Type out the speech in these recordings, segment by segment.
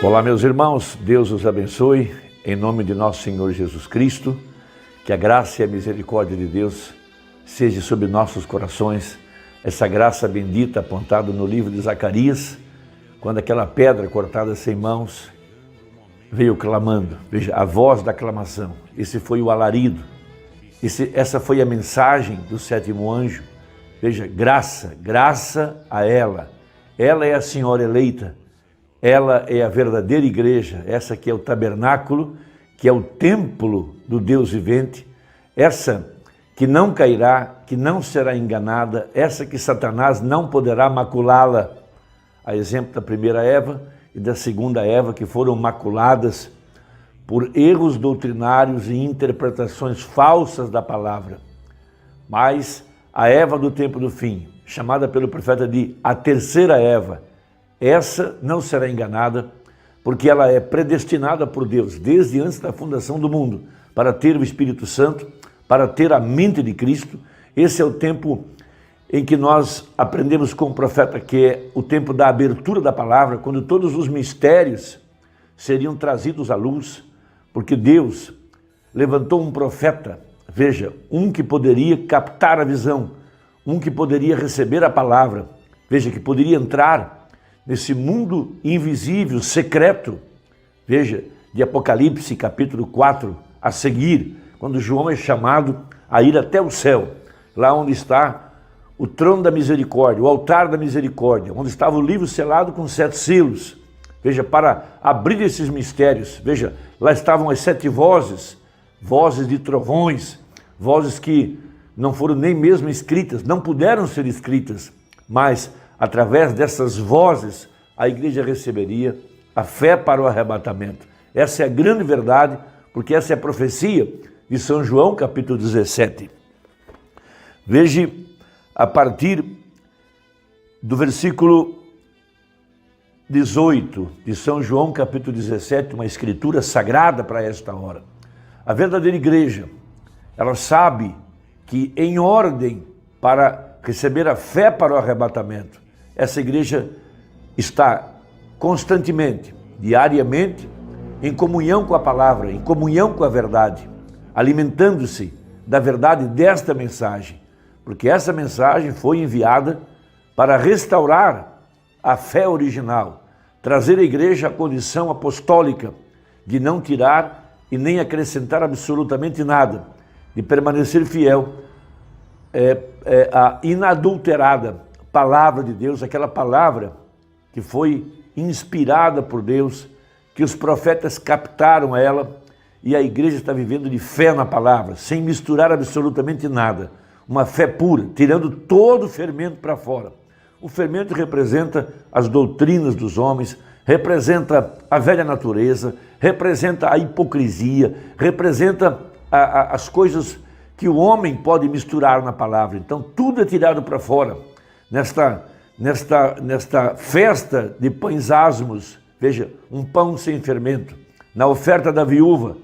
Olá, meus irmãos, Deus os abençoe, em nome de nosso Senhor Jesus Cristo, que a graça e a misericórdia de Deus seja sobre nossos corações, essa graça bendita apontada no livro de Zacarias, quando aquela pedra cortada sem mãos veio clamando, veja, a voz da aclamação, esse foi o alarido, essa foi a mensagem do sétimo anjo, veja, graça a ela é a Senhora eleita, ela é a verdadeira igreja, essa que é o tabernáculo, que é o templo do Deus vivente, essa que não cairá, que não será enganada, essa que Satanás não poderá maculá-la, a exemplo da primeira Eva e da segunda Eva, que foram maculadas por erros doutrinários e interpretações falsas da palavra. Mas a Eva do tempo do fim, chamada pelo profeta de a terceira Eva, essa não será enganada, porque ela é predestinada por Deus, desde antes da fundação do mundo, para ter o Espírito Santo, para ter a mente de Cristo. Esse é o tempo em que nós aprendemos com o profeta, que é o tempo da abertura da palavra, quando todos os mistérios seriam trazidos à luz, porque Deus levantou um profeta, veja, um que poderia captar a visão, um que poderia receber a palavra, veja, que poderia entrar nesse mundo invisível, secreto, veja, de Apocalipse capítulo 4, a seguir, quando João é chamado a ir até o céu, lá onde está o trono da misericórdia, o altar da misericórdia, onde estava o livro selado com 7 selos, veja, para abrir esses mistérios, veja, lá estavam as 7 vozes, vozes de trovões, vozes que não foram nem mesmo escritas, não puderam ser escritas, mas através dessas vozes, a igreja receberia a fé para o arrebatamento. Essa é a grande verdade, porque essa é a profecia de São João, capítulo 17. Veja, a partir do versículo 18 de São João, capítulo 17, uma escritura sagrada para esta hora. A verdadeira igreja, ela sabe que em ordem para receber a fé para o arrebatamento, essa igreja está constantemente, diariamente, em comunhão com a palavra, em comunhão com a verdade, alimentando-se da verdade desta mensagem, porque essa mensagem foi enviada para restaurar a fé original, trazer a igreja à condição apostólica, de não tirar e nem acrescentar absolutamente nada, de permanecer fiel à inadulterada palavra de Deus, aquela palavra que foi inspirada por Deus, que os profetas captaram ela, e a igreja está vivendo de fé na palavra, sem misturar absolutamente nada, uma fé pura, tirando todo o fermento para fora. O fermento representa as doutrinas dos homens, representa a velha natureza, representa a hipocrisia, representa as coisas que o homem pode misturar na palavra. Então tudo é tirado para fora. Nesta festa de pães asmos, veja, um pão sem fermento. Na oferta da viúva,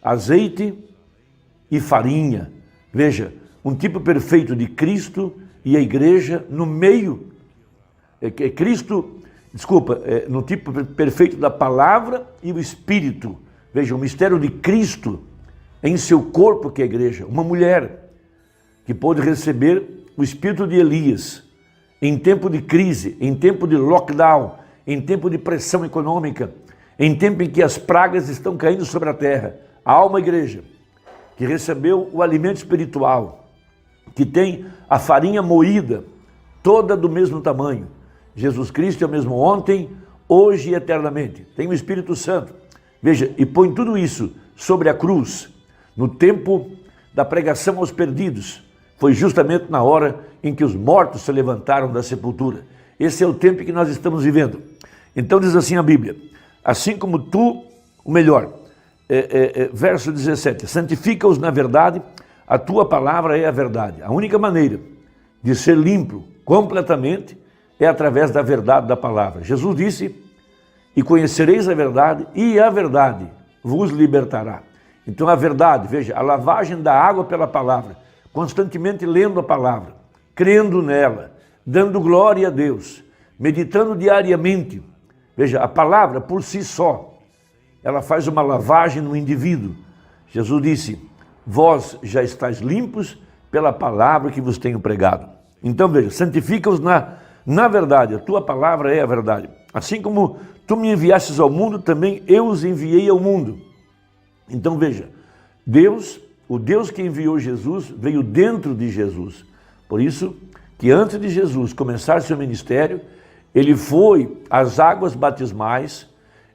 azeite e farinha. Veja, um tipo perfeito de Cristo e a igreja no meio. No tipo perfeito da palavra e o Espírito. Veja, o mistério de Cristo em seu corpo, que é a igreja. Uma mulher que pôde receber o espírito de Elias, em tempo de crise, em tempo de lockdown, em tempo de pressão econômica, em tempo em que as pragas estão caindo sobre a terra. Há uma igreja que recebeu o alimento espiritual, que tem a farinha moída, toda do mesmo tamanho. Jesus Cristo é o mesmo ontem, hoje e eternamente. Tem o Espírito Santo. Veja, e põe tudo isso sobre a cruz, no tempo da pregação aos perdidos. Foi justamente na hora em que os mortos se levantaram da sepultura. Esse é o tempo que nós estamos vivendo. Então diz assim a Bíblia, assim como tu, o melhor, verso 17, santifica-os na verdade, a tua palavra é a verdade. A única maneira de ser limpo completamente é através da verdade da palavra. Jesus disse, e conhecereis a verdade, e a verdade vos libertará. Então a verdade, veja, a lavagem da água pela palavra, constantemente lendo a palavra, crendo nela, dando glória a Deus, meditando diariamente, Veja, a palavra por si só, ela faz uma lavagem no indivíduo. Jesus disse, vós já estáis limpos pela palavra que vos tenho pregado. Então veja, santifica-os na verdade, a tua palavra é a verdade. Assim como tu me enviastes ao mundo, também eu os enviei ao mundo. Então veja, Deus, o Deus que enviou Jesus, veio dentro de Jesus. Por isso que antes de Jesus começar seu ministério, ele foi às águas batismais,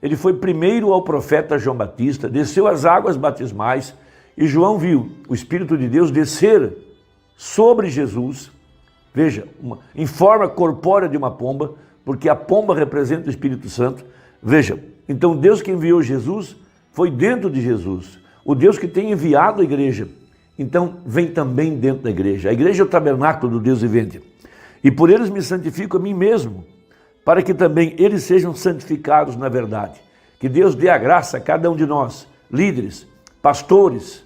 ele foi primeiro ao profeta João Batista, desceu às águas batismais, e João viu o Espírito de Deus descer sobre Jesus, veja, em forma corpórea de uma pomba, porque a pomba representa o Espírito Santo. Veja, então Deus que enviou Jesus foi dentro de Jesus. O Deus que tem enviado a igreja, então vem também dentro da igreja. A igreja é o tabernáculo do Deus vivente. E por eles me santifico a mim mesmo, para que também eles sejam santificados na verdade. Que Deus dê a graça a cada um de nós, líderes, pastores,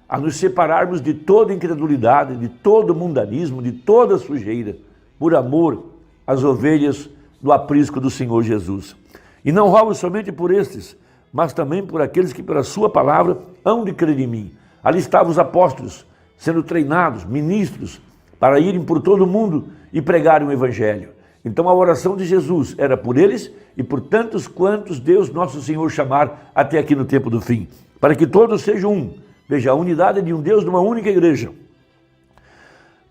a nos separarmos de toda incredulidade, de todo mundanismo, de toda sujeira, por amor às ovelhas do aprisco do Senhor Jesus. E não rogo somente por estes, mas também por aqueles que pela sua palavra hão de crer em mim. Ali estavam os apóstolos, sendo treinados, ministros, para irem por todo o mundo e pregarem o evangelho. Então a oração de Jesus era por eles e por tantos quantos Deus nosso Senhor chamar até aqui no tempo do fim, para que todos sejam um. Veja, a unidade de um Deus numa única igreja.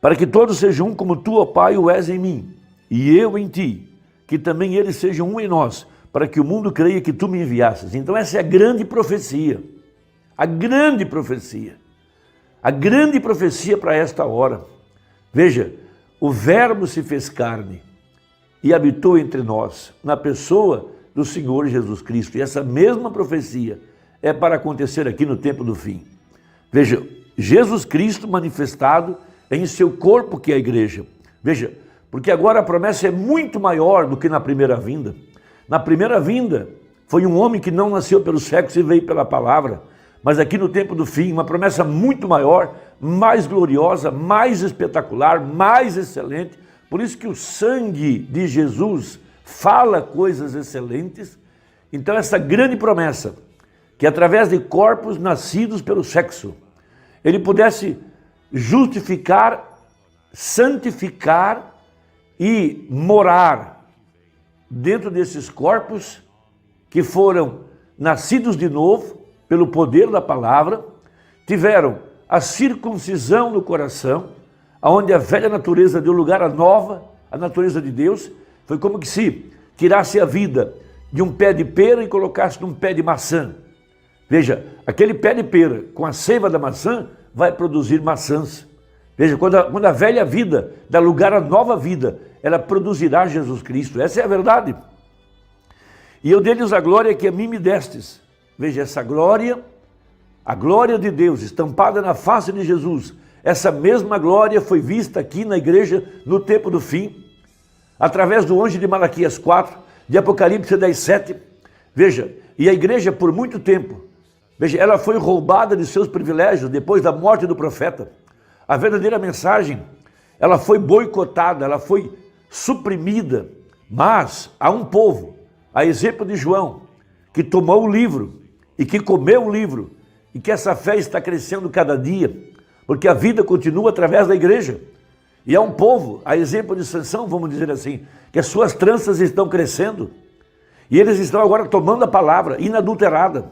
Para que todos sejam um como tu, ó Pai, o és em mim, e eu em ti, que também eles sejam um em nós, para que o mundo creia que tu me enviastes. Então essa é a grande profecia. A grande profecia. A grande profecia para esta hora. Veja, o Verbo se fez carne e habitou entre nós, na pessoa do Senhor Jesus Cristo. E essa mesma profecia é para acontecer aqui no tempo do fim. Veja, Jesus Cristo manifestado em seu corpo, que é a igreja. Veja, porque agora a promessa é muito maior do que na primeira vinda. Na primeira vinda, foi um homem que não nasceu pelo sexo e veio pela palavra. Mas aqui no tempo do fim, uma promessa muito maior, mais gloriosa, mais espetacular, mais excelente. Por isso que o sangue de Jesus fala coisas excelentes. Então essa grande promessa, que através de corpos nascidos pelo sexo, ele pudesse justificar, santificar e morar dentro desses corpos que foram nascidos de novo pelo poder da palavra, tiveram a circuncisão no coração, onde a velha natureza deu lugar à nova, a natureza de Deus. Foi como que se tirasse a vida de um pé de pera e colocasse num pé de maçã. Veja, aquele pé de pera com a seiva da maçã vai produzir maçãs. Veja, quando a velha vida dá lugar à nova vida, ela produzirá Jesus Cristo. Essa é a verdade. E eu dei-lhes a glória que a mim me destes. Veja, essa glória, a glória de Deus estampada na face de Jesus, essa mesma glória foi vista aqui na igreja no tempo do fim, através do anjo de Malaquias 4, de Apocalipse 10:7. Veja, e a igreja por muito tempo, veja, ela foi roubada de seus privilégios depois da morte do profeta. A verdadeira mensagem, ela foi boicotada, ela foi suprimida, mas há um povo, a exemplo de João, que tomou o livro e que comeu o livro, e que essa fé está crescendo cada dia, porque a vida continua através da igreja. E é um povo, a exemplo de Sansão, vamos dizer assim, que as suas tranças estão crescendo, e eles estão agora tomando a palavra inadulterada,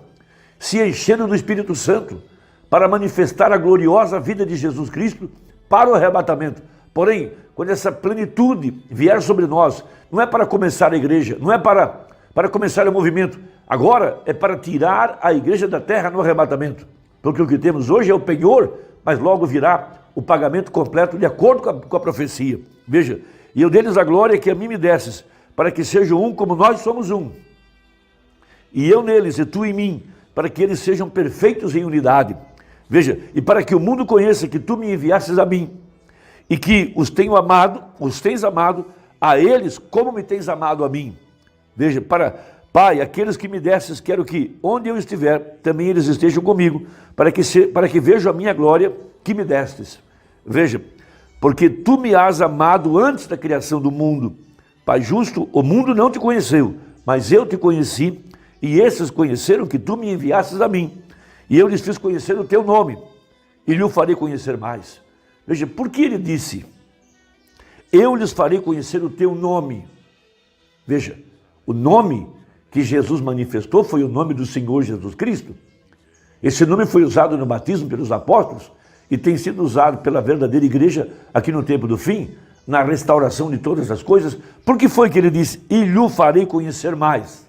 se enchendo do Espírito Santo, para manifestar a gloriosa vida de Jesus Cristo para o arrebatamento. Porém, quando essa plenitude vier sobre nós, não é para começar a igreja, não é para começar o movimento, agora é para tirar a igreja da terra no arrebatamento. Porque o que temos hoje é o penhor, mas logo virá o pagamento completo de acordo com a profecia. Veja, e eu dei-lhes a glória que a mim me desses, para que sejam um como nós somos um. E eu neles e tu em mim, para que eles sejam perfeitos em unidade. Veja, e para que o mundo conheça que tu me enviastes a mim, e que os tens amado a eles como me tens amado a mim. Veja, Pai, aqueles que me destes, quero que onde eu estiver, também eles estejam comigo, para que vejam a minha glória que me destes. Veja, porque tu me has amado antes da criação do mundo. Pai justo, o mundo não te conheceu, mas eu te conheci, e esses conheceram que tu me enviastes a mim. E eu lhes fiz conhecer o teu nome, e lhe o farei conhecer mais. Veja, por que ele disse, eu lhes farei conhecer o teu nome? Veja, o nome que Jesus manifestou foi o nome do Senhor Jesus Cristo. Esse nome foi usado no batismo pelos apóstolos e tem sido usado pela verdadeira igreja aqui no tempo do fim, na restauração de todas as coisas. Por que foi que ele disse, e lhe farei conhecer mais?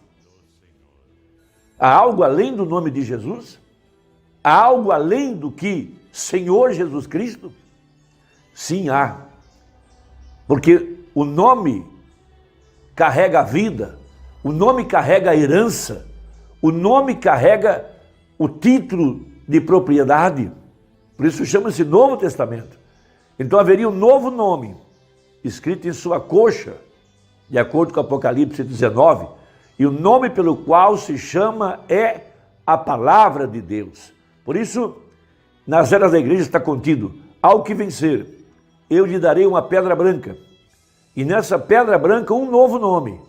Há algo além do nome de Jesus? Há algo além do que Senhor Jesus Cristo? Sim, há. Porque o nome carrega a vida, o nome carrega a herança, o nome carrega o título de propriedade. Por isso chama-se Novo Testamento. Então haveria um novo nome, escrito em sua coxa, de acordo com Apocalipse 19, e o nome pelo qual se chama é a Palavra de Deus. Por isso, nas eras da igreja está contido, ao que vencer, eu lhe darei uma pedra branca, e nessa pedra branca um novo nome,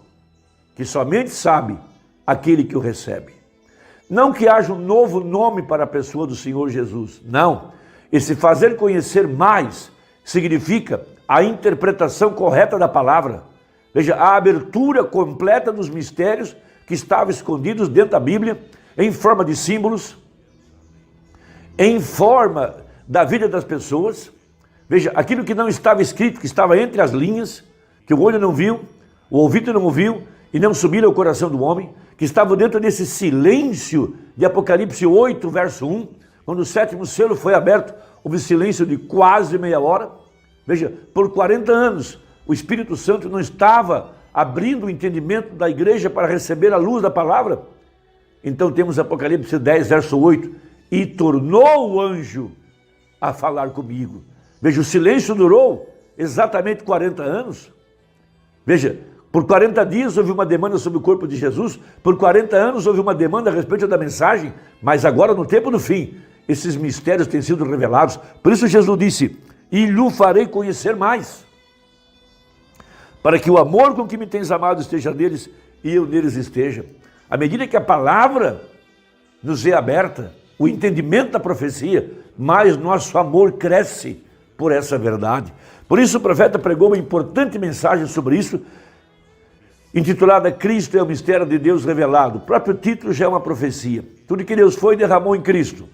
que somente sabe aquele que o recebe. Não que haja um novo nome para a pessoa do Senhor Jesus, não. Esse fazer conhecer mais significa a interpretação correta da palavra. Veja, a abertura completa dos mistérios que estavam escondidos dentro da Bíblia, em forma de símbolos, em forma da vida das pessoas. Veja, aquilo que não estava escrito, que estava entre as linhas, que o olho não viu, o ouvido não ouviu, e não subiram ao coração do homem, que estava dentro desse silêncio de Apocalipse 8, verso 1, quando o sétimo selo foi aberto, houve silêncio de quase meia hora. Veja, por 40 anos, o Espírito Santo não estava abrindo o entendimento da igreja para receber a luz da palavra. Então temos Apocalipse 10, verso 8, e tornou o anjo a falar comigo. Veja, o silêncio durou exatamente 40 anos. Veja, por 40 dias houve uma demanda sobre o corpo de Jesus, por 40 anos houve uma demanda a respeito da mensagem, mas agora no tempo do fim, esses mistérios têm sido revelados. Por isso Jesus disse, e lhe farei conhecer mais, para que o amor com que me tens amado esteja neles e eu neles esteja. À medida que a palavra nos é aberta, o entendimento da profecia, mais nosso amor cresce por essa verdade. Por isso o profeta pregou uma importante mensagem sobre isso, intitulada Cristo é o mistério de Deus revelado. O próprio título já é uma profecia. Tudo que Deus foi, derramou em Cristo.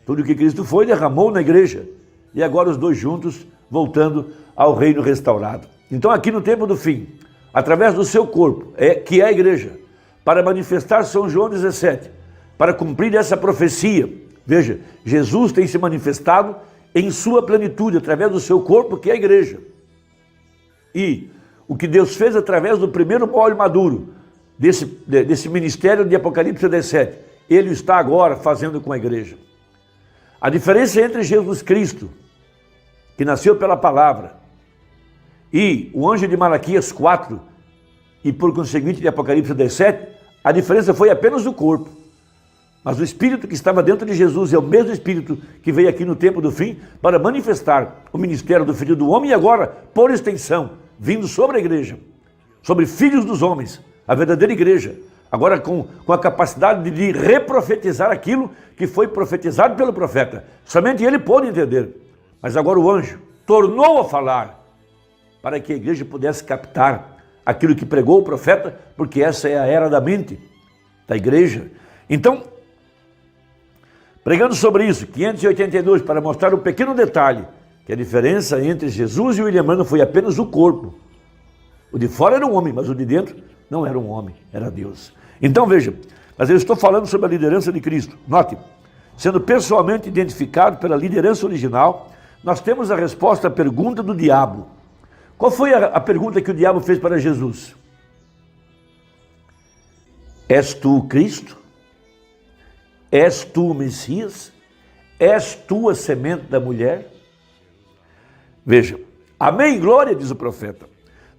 Tudo que Cristo foi, derramou na igreja. E agora os dois juntos, voltando ao reino restaurado. Então aqui no tempo do fim, através do seu corpo, que é a igreja, para manifestar São João 17, para cumprir essa profecia. Veja, Jesus tem se manifestado em sua plenitude, através do seu corpo, que é a igreja. E o que Deus fez através do primeiro molho maduro, desse ministério de Apocalipse 17, Ele está agora fazendo com a igreja. A diferença entre Jesus Cristo, que nasceu pela palavra, e o anjo de Malaquias 4, e por conseguinte de Apocalipse 17, a diferença foi apenas o corpo. Mas o Espírito que estava dentro de Jesus é o mesmo Espírito que veio aqui no tempo do fim para manifestar o ministério do Filho do Homem e agora, por extensão, vindo sobre a igreja, sobre filhos dos homens, a verdadeira igreja, agora com a capacidade de reprofetizar aquilo que foi profetizado pelo profeta. Somente ele pôde entender, mas agora o anjo tornou a falar para que a igreja pudesse captar aquilo que pregou o profeta, porque essa é a era da mente da igreja. Então, pregando sobre isso, 582, para mostrar um pequeno detalhe, que a diferença entre Jesus e William Branham foi apenas o corpo. O de fora era um homem, mas o de dentro não era um homem, era Deus. Então veja, mas eu estou falando sobre a liderança de Cristo. Note, sendo pessoalmente identificado pela liderança original, nós temos a resposta à pergunta do diabo. Qual foi a pergunta que o diabo fez para Jesus? És tu o Cristo? És tu o Messias? És tu a semente da mulher? Veja, amém, glória, diz o profeta.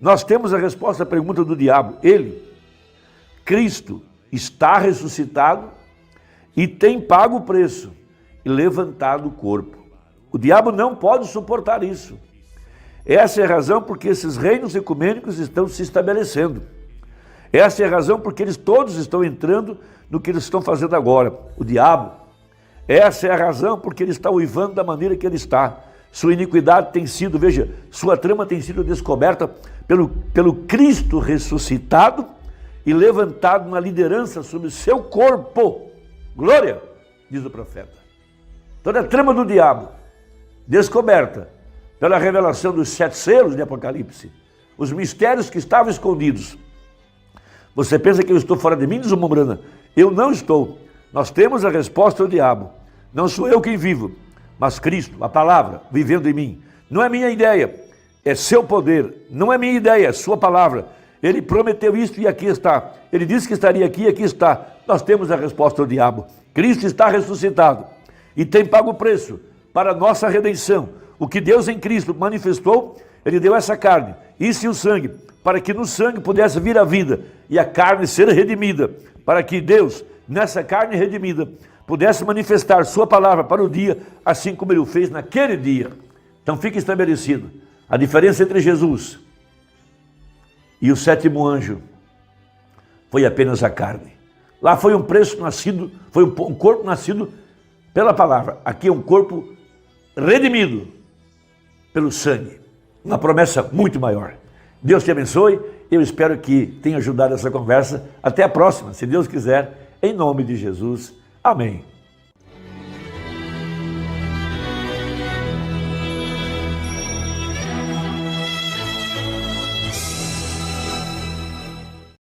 Nós temos a resposta à pergunta do diabo. Ele, Cristo, está ressuscitado e tem pago o preço e levantado o corpo. O diabo não pode suportar isso. Essa é a razão porque esses reinos ecumênicos estão se estabelecendo. Essa é a razão porque eles todos estão entrando no que eles estão fazendo agora. O diabo. Essa é a razão porque ele está uivando da maneira que ele está. Sua iniquidade tem sido, veja, sua trama tem sido descoberta pelo Cristo ressuscitado e levantado na liderança sobre o seu corpo. Glória, diz o profeta. Toda a trama do diabo, descoberta pela revelação dos 7 selos de Apocalipse, os mistérios que estavam escondidos. Você pensa que eu estou fora de mim, diz o Mombrana? Eu não estou. Nós temos a resposta ao diabo. Não sou eu quem vivo, mas Cristo, a palavra, vivendo em mim. Não é minha ideia, é seu poder. Não é minha ideia, é sua palavra. Ele prometeu isso e aqui está. Ele disse que estaria aqui e aqui está. Nós temos a resposta ao diabo. Cristo está ressuscitado e tem pago o preço para a nossa redenção. O que Deus em Cristo manifestou, Ele deu essa carne, isso e o sangue, para que no sangue pudesse vir a vida e a carne ser redimida, para que Deus, nessa carne redimida, pudesse manifestar sua palavra para o dia, assim como Ele o fez naquele dia. Então fica estabelecido a diferença entre Jesus e o 7º anjo foi apenas a carne. Lá foi um preço nascido, foi um corpo nascido pela palavra. Aqui é um corpo redimido pelo sangue. Uma promessa muito maior. Deus te abençoe. Eu espero que tenha ajudado essa conversa. Até a próxima, se Deus quiser, em nome de Jesus. Amém.